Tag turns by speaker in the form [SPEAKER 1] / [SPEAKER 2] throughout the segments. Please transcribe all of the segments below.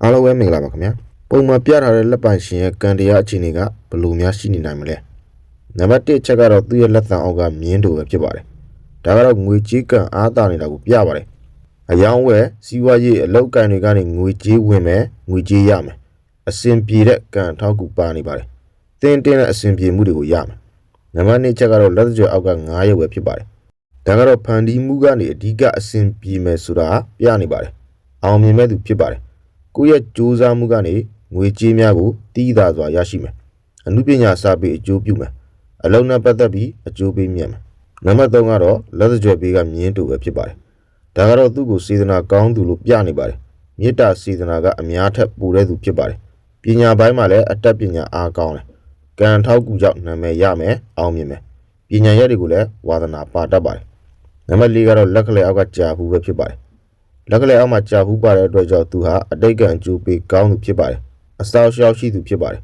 [SPEAKER 1] အားလုံးပဲမင်္ဂလာပါခင်ဗျာပုံမှန်ပြထားတဲ့လက်ပိုင်ရှင်ရဲ့ကံတရားအခြေအနေကဘယ်လိုများရှိနေနိုင်မလဲနံပါတ်1ချက်ကတော့သူ့ရဲ့လက်သံအောက်ကမြင်းတူပဲဖြစ်ပါတယ်ဒါကတော့ငွေကြေးကံအားတာနေတာကိုပြပါတယ်အယောင်းဝယ်စီးပွားရေးအလောက်ကန်တွေကနေငွေကြေးဝင်မယ်ငွေကြေးရမယ်အစင်ပြေတဲ့ကံထောက်ကူပါနေပါတယ်တင်းတဲ့အစင်ပြေမှုတွေကိုရမယ်နံပါတ်2ချက်ကတော့လက်ကြွအောက်က9ရက်ပဲဖြစ်ပါတယ်ဒါကတော့ဖန်တီးမှုကနေအဓိကအစင်ပြေမယ်ဆိုတာပြနေပါတယ်အောင်မြင်မဲ့သူဖြစ်ပါတယ်ကိုယ့်ရဲ့ကြိုးစားမှုကနေငွေကြေးများကိုတီးသာစွာရရှိမယ်အမှုပညာစာပေအကျိုးပြုမယ်အလုံးနဲ့ပတ်သက်ပြီးအကျိုးပေးမြတ်မယ်နံပါတ်3ကတော့လက်ကြွဘေးကမြင်းတူပဲဖြစ်ပါတယ်ဒါကတော့သူ့ကိုစေတနာကောင်းသူလို့ပြနေပါတယ်မေတ္တာစေတနာကအများထက်ပိုတဲ့သူဖြစ်ပါတယ်ပညာပိုင်းမှာလည်းအတတ်ပညာအားကောင်းတယ်ကံထောက်ကူကြောင့်နာမည်ရမယ်အောင်မြင်မယ်ပညာရက်တွေကိုလည်းဝါသနာပါတတ်ပါတယ်နံပါတ်4ကတော့လက်ကလေးအောက်ကကြာဘူးပဲဖြစ်ပါတယ်လက်ကလေးအောက်မှာကြာဘူးပါတဲ့အတွက်ကြောင့်သူဟာအတိတ်ကံအကျိုးပေးကောင်းသူဖြစ်ပါတယ်အစောရှောက်ရှိသူဖြစ်ပါတယ်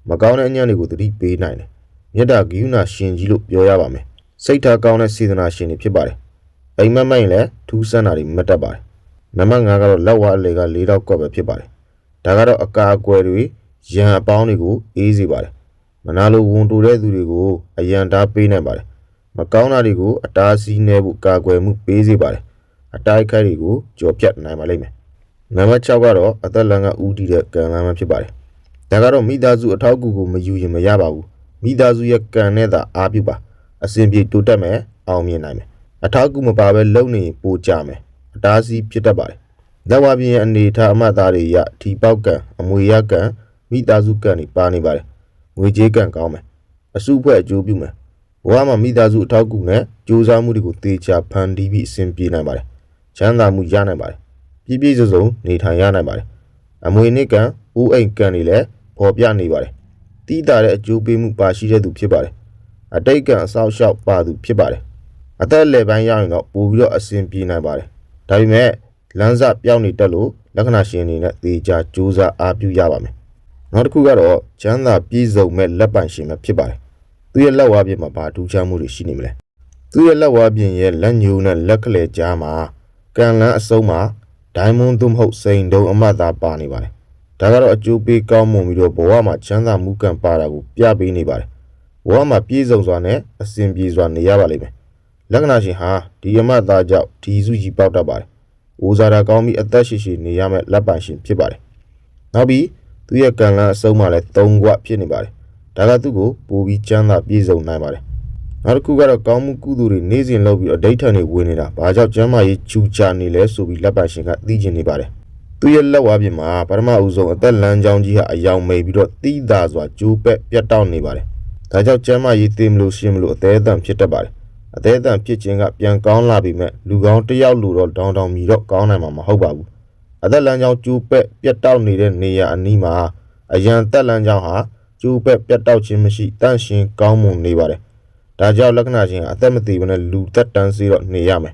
[SPEAKER 1] မကောင်းတဲ့အညံ့တွေကိုသတိပေးနိုင်တယ်မေတ္တာဂိယူနာရှင်ကြီးလို့ပြောရပါမယ်စိတ်ထားကောင်းတဲ့စေတနာရှင်တွေဖြစ်ပါတယ်အိမ်မက်မိုင်လည်းထူးဆန်းတာတွေမတတ်ပါတယ်နံပါတ်5ကတော့လက်ဝါးအလေက၄တော့ကွက်ပဲဖြစ်ပါတယ်ဒါကတော့အကာအကွယ်တွေရန်အပေါင်းတွေကိုအေးစေပါတယ်မနာလိုဝန်တိုတဲ့သူတွေကိုအရန်တားပေးနိုင်ပါတယ်မကောင်းတာတွေကိုအတားဆီးနေဖို့ကာကွယ်မှုပေးစေပါတယ်အတိုက်ခိုက်တွေကိုကြော်ပြတ်နိုင်ပါလိမ့်မယ်နံပါတ်6ကတော့အသက်လန်းကဦးတည်တဲ့ကံလမ်းပဲဖြစ်ပါတယ်ဒါကတော့မိသားစုအထောက်အကူကိုမယူရင်မရပါဘူးမိသားစုရဲ့ကံနဲ့သာအားပြုပါအစဉ်ပြေတိုးတက်မယ်အောင်မြင်နိုင်မယ်အထောက်အကူမပါဘဲလုံနေပိုကြမယ်အတားဆီးဖြစ်တတ်ပါတယ်လက်ဝါးပြင်းရဲ့အနေထားအမှတ်သားတွေရထီပေါက်ကံအမွေရကံမိသားစုကံတွေပါနေပါတယ်ငွေကြေးကံကောင်းမယ်အစုအဖွဲ့အကျိုးပြုမယ်ဘဝမှာမိသားစုအထောက်အကူနဲ့ကြိုးစားမှုတွေကိုသေချာဖန်တီးပြီးအစဉ်ပြေနိုင်ပါတယ်ချမ်းသာမှုရနိုင်ပါတယ်ပြည့်ပြည့်စုံစုံနေထိုင်ရနိုင်ပါတယ်အမွေနှစ်ကံအိုးအိမ်ကံတွေလည်းပေါ်ပြနေပါတယ်တိတာတဲ့အကျိုးပေးမှုပါရှိတဲ့သူဖြစ်ပါတယ်အတိတ်ကံအဆောက်အအုံပါသူဖြစ်ပါတယ်အသက်လယ်ပိုင်းရရင်တော့ပို့ပြီးတော့အစဉ်ပြေနိုင်ပါတယ်ဒါပေမဲ့လမ်းစပြောင်းနေတတ်လို့လက္ခဏာရှင်အနေနဲ့သေချာကြိုးစားအားပြုရပါမယ်နောက်တစ်ခုကတော့ချမ်းသာပြည့်စုံမဲ့လက်ပိုင်ရှင်ပဲဖြစ်ပါတယ်သူရဲ့လက်ဝါးပြင်မှာဘာထူးခြားမှုတွေရှိနေမလဲသူရဲ့လက်ဝါးပြင်ရဲ့လက်ညိုးနဲ့လက်ကလေးကြားမှာကံလန်းအစုံမှာဒိုင်းမွန်သို့မဟုတ်စိန်တုံးအမတ်သားပါနေပါတယ်ဒါကတော့အကျိုးပေးကောင်းမွန်ပြီးတော့ဘဝမှာချမ်းသာမှုကံပါတာကိုပြပေးနေပါတယ်ဘဝမှာပြည့်စုံစွာနဲ့အစဉ်ပြေစွာနေရပါလိမ့်မယ်လက္ခဏာရှင်ဟာဒီအမတ်သားကြောင့်ဒီစုကြီးပေါက်တတ်ပါတယ်အိုဇာတာကောင်းပြီးအသက်ရှိရှိနေရမယ့်လက်ပိုင်ရှင်ဖြစ်ပါတယ်နောက်ပြီးသူရဲ့ကံလန်းအစုံမှာလည်း၃ခွဖြစ်နေပါတယ်ဒါကသူ့ကိုပိုပြီးချမ်းသာပြည့်စုံနိုင်ပါတယ်နောက်တစ်ခုကတော့ကောင်းမှုကုသိုလ်တွေနေ့စဉ်လုပ်ပြီးအဓိဋ္ဌာန်တွေဝင်နေတာဘာကြောင့်ကျမ်းမာရေးချူချာနေလဲဆိုပြီးလက်ပိုင်ရှင်ကသိကျင်နေပါတယ်သူရဲ့လက်ဝါးပြင်မှာပထမဦးဆုံးအသက်လမ်းကြောင်းကြီးဟာအယောင်မိန်ပြီးတော့တိသာစွာကျိုးပဲ့ပြတ်တောက်နေပါတယ်ဒါကြောင့်ကျမ်းမာရေးသိမလို့ရှင်းမလို့အသေးအတန်ဖြစ်တတ်ပါတယ်အသေးအတန်ဖြစ်ခြင်းကပြန်ကောင်းလာပြီမဲ့လူကောင်းတစ်ယောက်လိုတော့ဒေါင်မြည်တော့ကောင်းနိုင်မှာမဟုတ်ပါဘူးအသက်လမ်းကြောင်းကျိုးပဲ့ပြတ်တောက်နေတဲ့နေရာအနီးမှာအရန်သက်လမ်းကြောင်းဟာကျိုးပဲ့ပြတ်တောက်ခြင်းမရှိတန့်ရှင်းကောင်းမွန်နေပါတယ်ဒါကြောင့်လက္ခဏာချင်းအသက်မသေးဘဲနဲ့လူသက်တန်းစေတော့နေရမယ်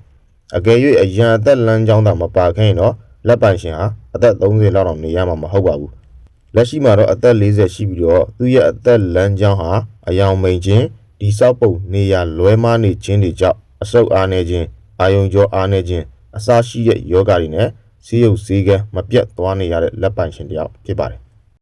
[SPEAKER 1] အကယ်၍အရန်အသက်လမ်းကြောင်းသာမပါခင်တော့လက်ပိုင်ရှင်ဟာအသက်30လောက်တော့နေရမှာမဟုတ်ပါဘူးလက်ရှိမှာတော့အသက်40ရှိပြီးတော့သူရဲ့အသက်လမ်းကြောင်းဟာအယောင်မိန်ခြင်းဒီဆောက်ပုံနေရလွဲမားနေခြင်းတွေကြောင့်အဆုတ်အားနေခြင်းအာယုံကြောအားနေခြင်းအစရှိတဲ့ယောဂါတွေနဲ့ဆေးရုပ်ဆေးကန်းမပြတ်သွားနေရတဲ့လက်ပိုင်ရှင်တယောက်ဖြစ်ပါတယ်